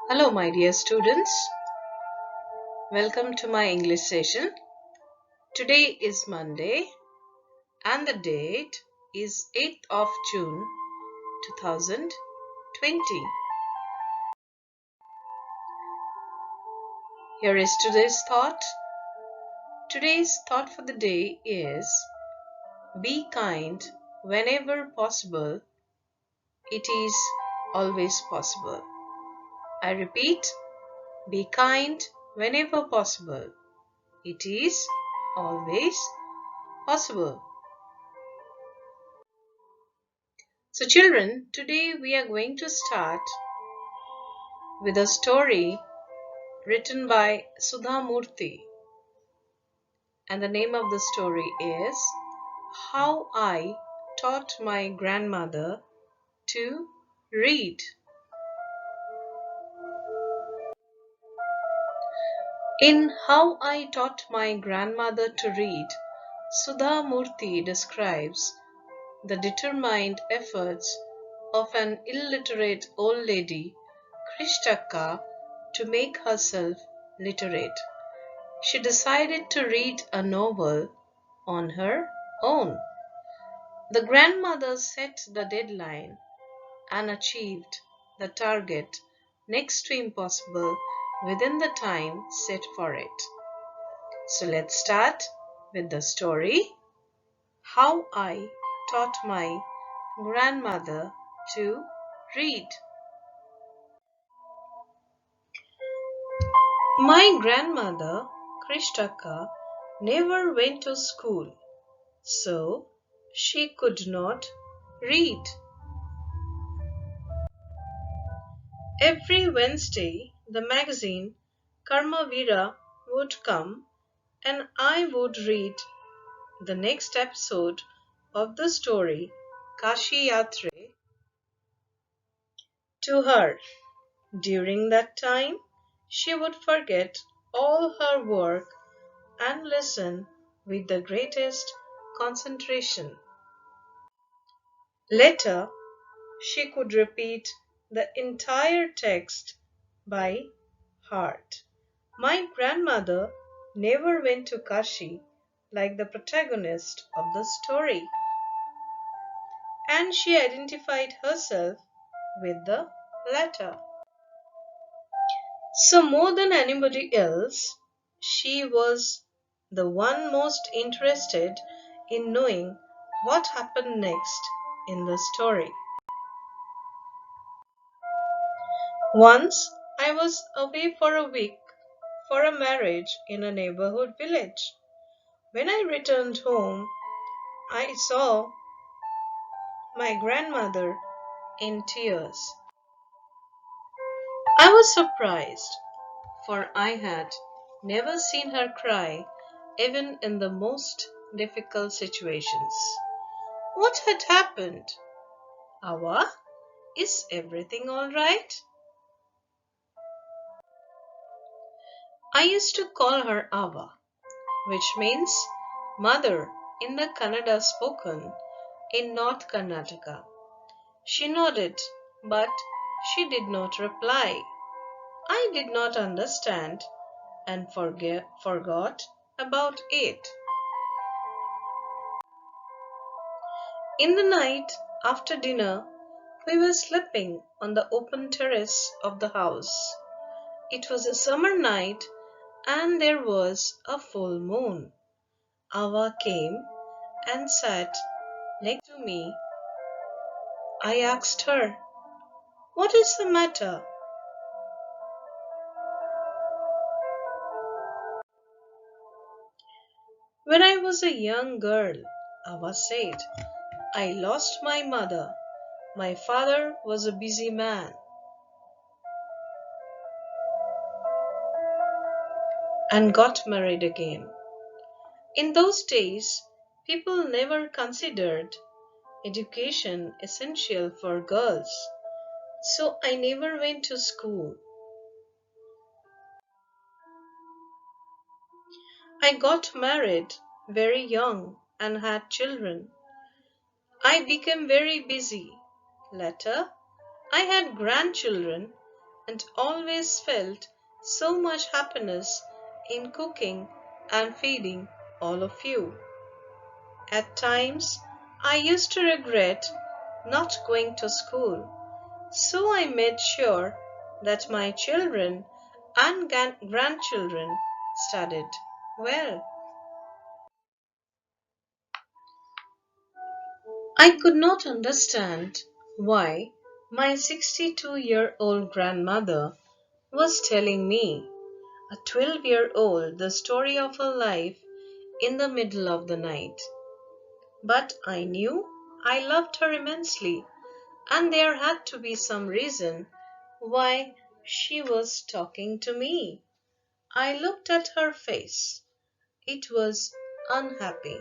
Hello, my dear students. Welcome to my English session. Today is Monday and the date is 8th of June 2020. Here is today's thought. Today's thought for the day is be kind whenever possible. It is always possible. I repeat, be kind whenever possible. It is always possible. So children, today we are going to start with a story written by Sudha Murthy. And the name of the story is How I Taught My Grandmother to Read. In How I Taught My Grandmother to Read, Sudha Murthy describes the determined efforts of an illiterate old lady, Krishtaka, to make herself literate. She decided to read a novel on her own. The grandmother set the deadline and achieved the target next to impossible within the time set for it. So let's start with the story How I Taught My Grandmother to Read. My grandmother, Krishtaka, never went to school, so she could not read. Every Wednesday, the magazine Karmavira would come and I would read the next episode of the story Kashi Yatre to her. During that time, she would forget all her work and listen with the greatest concentration. Later, she could repeat the entire text by heart. My grandmother never went to Kashi like the protagonist of the story, and she identified herself with the latter. So, more than anybody else, she was the one most interested in knowing what happened next in the story. Once I was away for a week for a marriage in a neighborhood village. When I returned home, I saw my grandmother in tears. I was surprised, for I had never seen her cry, even in the most difficult situations. What had happened? Awa, is everything all right? I used to call her Awa, which means mother in the Kannada spoken in North Karnataka. She nodded, but she did not reply. I did not understand and forgot about it. In the night after dinner, we were sleeping on the open terrace of the house. It was a summer night and there was a full moon. Awa came and sat next to me. I asked her, "What is the matter?" When I was a young girl, Awa said, I lost my mother. My father was a busy man and got married again. In those days, people never considered education essential for girls, so I never went to school. I got married very young and had children. I became very busy. Later, I had grandchildren and always felt so much happiness in cooking and feeding all of you. At times, I used to regret not going to school, so I made sure that my children and grandchildren studied well. I could not understand why my 62-year-old grandmother was telling me, a 12-year-old, the story of her life in the middle of the night. But I knew I loved her immensely, and there had to be some reason why she was talking to me. I looked at her face. It was unhappy,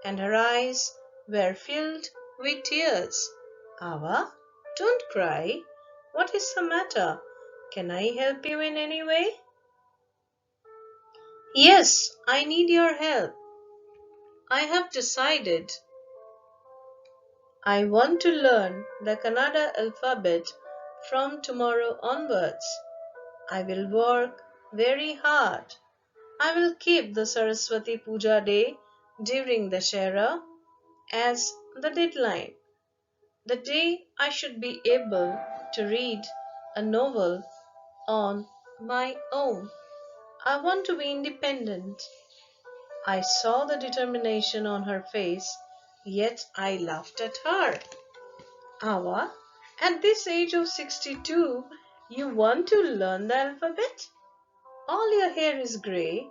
and her eyes were filled with tears. Ava, don't cry. What is the matter? Can I help you in any way? Yes, I need your help. I have decided I want to learn the Kannada alphabet from tomorrow onwards. I will work very hard. I will keep the Saraswati Puja day during the Shera as the deadline, the day I should be able to read a novel on my own. I want to be independent. I saw the determination on her face, yet I laughed at her. Ava, at this age of 62, you want to learn the alphabet? All your hair is grey,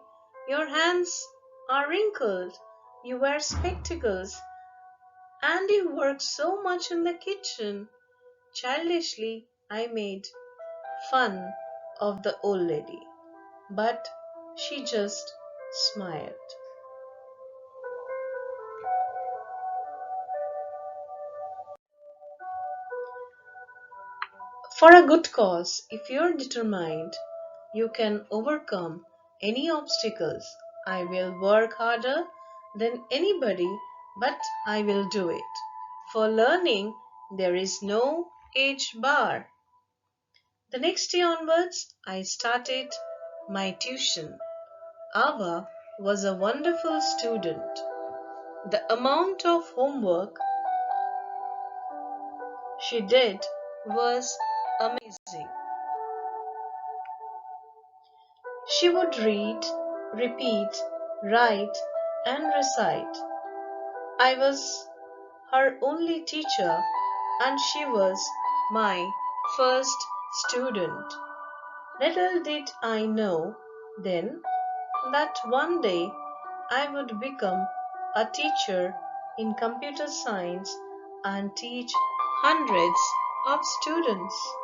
your hands are wrinkled, you wear spectacles, and you work so much in the kitchen. Childishly, I made fun of the old lady, but she just smiled. For a good cause, if you're determined, you can overcome any obstacles. I will work harder than anybody, but I will do it. For learning, there is no age bar. The next day onwards, I started my tuition. Ava was a wonderful student. The amount of homework she did was amazing. She would read, repeat, write, and recite. I was her only teacher, and she was my first student. Little did I know then that one day I would become a teacher in computer science and teach hundreds of students.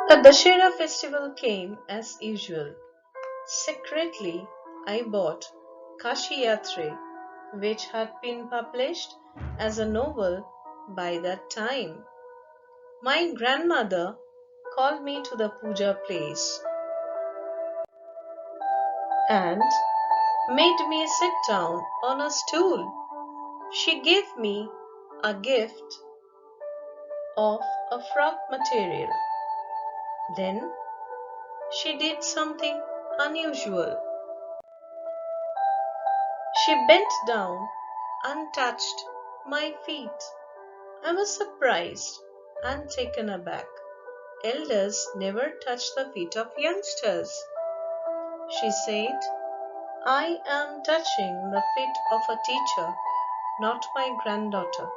The Dashera festival came as usual. Secretly, I bought Kashi Yatre, which had been published as a novel by that time. My grandmother called me to the puja place and made me sit down on a stool. She gave me a gift of a frock material. Then she did something unusual. She bent down and touched my feet. I was surprised and taken aback. Elders never touch the feet of youngsters. She said, I am touching the feet of a teacher, not my granddaughter.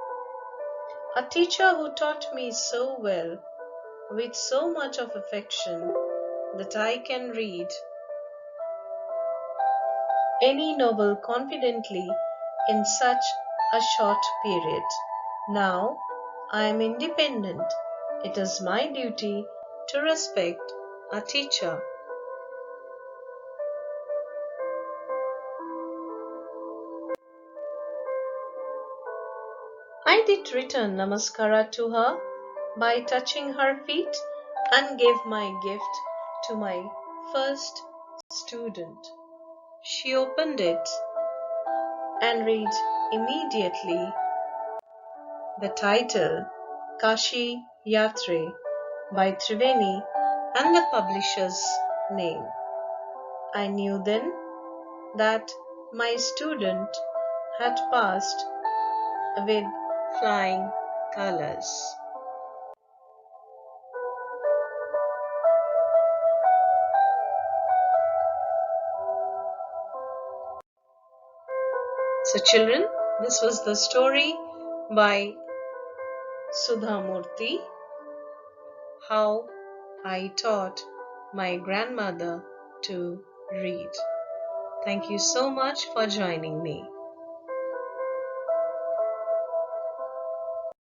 A teacher who taught me so well, with so much of affection, that I can read any novel confidently in such a short period. Now I am independent. It is my duty to respect a teacher. I did return namaskara to her by touching her feet and gave my gift to my first student. She opened it and read immediately the title Kashi Yatre by Triveni and the publisher's name. I knew then that my student had passed with flying colors. So, children, this was the story by Sudha Murthy, How I Taught My Grandmother to Read. Thank you so much for joining me.